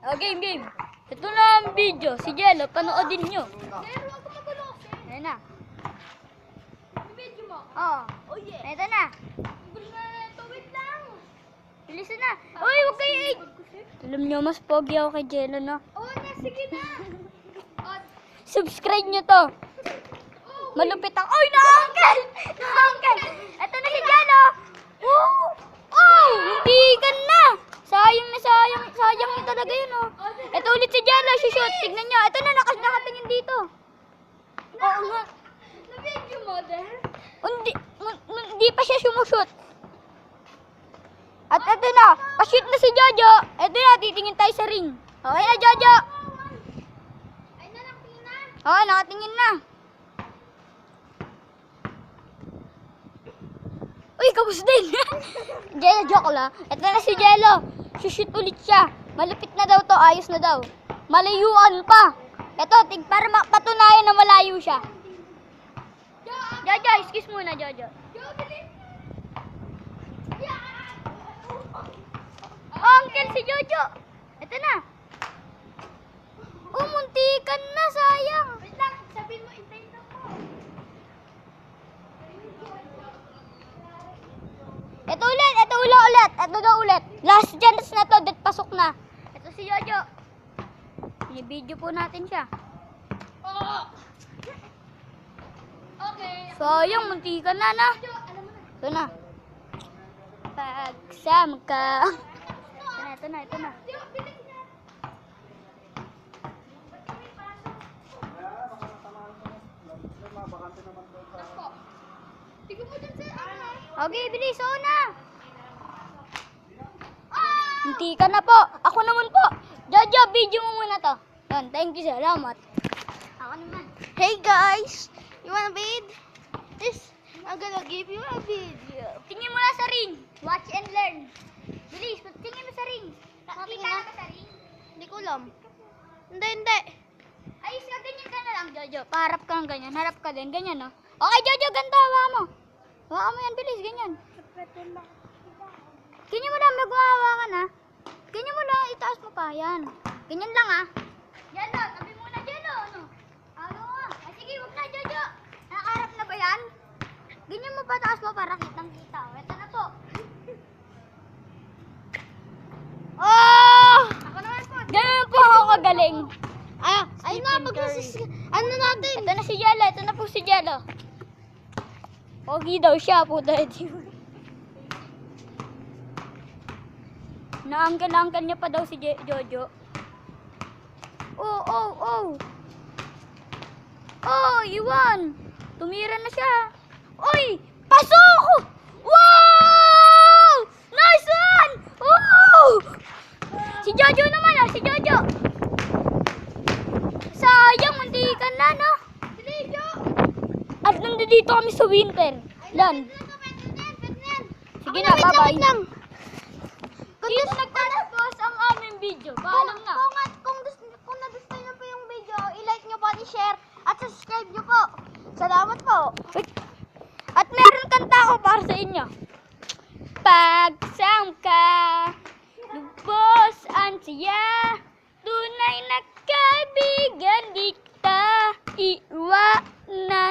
Oh, game. Ito na ang video. Si Jello, panoodin nyo. Pero wag ko magulo kasi. Ayan na. Yung video mo. Oh, Oh yeah. ito na. Gulo na ito. Wait lang. Bilisan na. Uy, huwag kayo Alam nyo, mas pogi ako kay Jello, no? Oh, na. Sige na. Subscribe nyo to. Malupit ako. Uy, na-uncle! Na-uncle! Ito na si Jello. Oh! Oh! Muntikan na! Sayang yun talaga yun, oh. Ito ulit si Jello. Shoot. Tignan nyo. Ito na, nakatingin dito. Oo nga. Na-video mo din? Hindi pa siya sumushoot. At ito na, pa-shoot na si Jojo. Ito na, titingin tayo sa ring. Okay na, Jojo. Ay, nakatingin na. Okay, nakatingin na. Uy, kapos din. Jello, joke lang. Ito na si Jello. Shoot ulit siya. Malupit na daw to, ayos na daw. Malayuan pa. Ito, para patunayan na malayo siya. Jojo, excuse muna, Jojo. Uncle, si Jojo. Ito na. Muntikan na, sayang. Wait lang. Sabihin mo, intayin na ko. Ito ulit. Ito daw ulit. Last chance na to, pasok na. Ito si Jojo. I-video po natin siya. Oo. Okay. Sayang, muntikan na na. Alam mo na. Ito na. Pagsam ka. Ito na. Tignan mo dyan sa ano. Okay, bilis. Na. Muntikan na po. Ako naman po. Jojo, video mo muna to. Yan, thank you, salamat. Ako naman. Hey guys, you wanna bid? This, I'm gonna give you a video. Tingin mo na sa ring. Watch and learn. Bilis, tingin mo sa ring. Nakita na ka sa ring? Hindi ko alam. Hindi. Ayos ka, ganyan ka na lang, Jojo. Paharap ka ng ganyan. Harap ka din, ganyan, no? Okay, Jojo, ganda. Hawa mo. Hawa mo yan, bilis, ganyan. Ganyan mo lang, magwawa ka na. Ganyan mo lang, itaas mo pa, yan. Ganyan lang, ah. Yan na, tabi muna, Jojo, ano? Ano nga? Ay, sige, huwag na, Jojo. Nakaharap na ba yan? Ganyan mo pa, taas mo para kitang-kita. Ito na po. Oh! Ako naman po. Ganyan po ako kagaling. Ay nga, ano natin? Ito na si Jello. Ito na po si Jello. Pogi daw siya. Puta. Naangkan niya pa daw si Jojo. Oh, iwan. Tumira na siya. Uy! Pasok! Wow! Nice one! Wow! Si Jojo naman, si Jojo. Sayang, muntikan na, no? At nandito kami sa winter. Lan. Sige na, bye-bye. Dito nagtatapos ang aming video. Paalam na. Kung nagustuhan niyo po yung video, i-like niyo po, i-share, at subscribe niyo po. Salamat po. At meron kanta ako para sa inyo. Pagsam ka, lubos ang siya, tunay na kaibigan, di kita iwanan.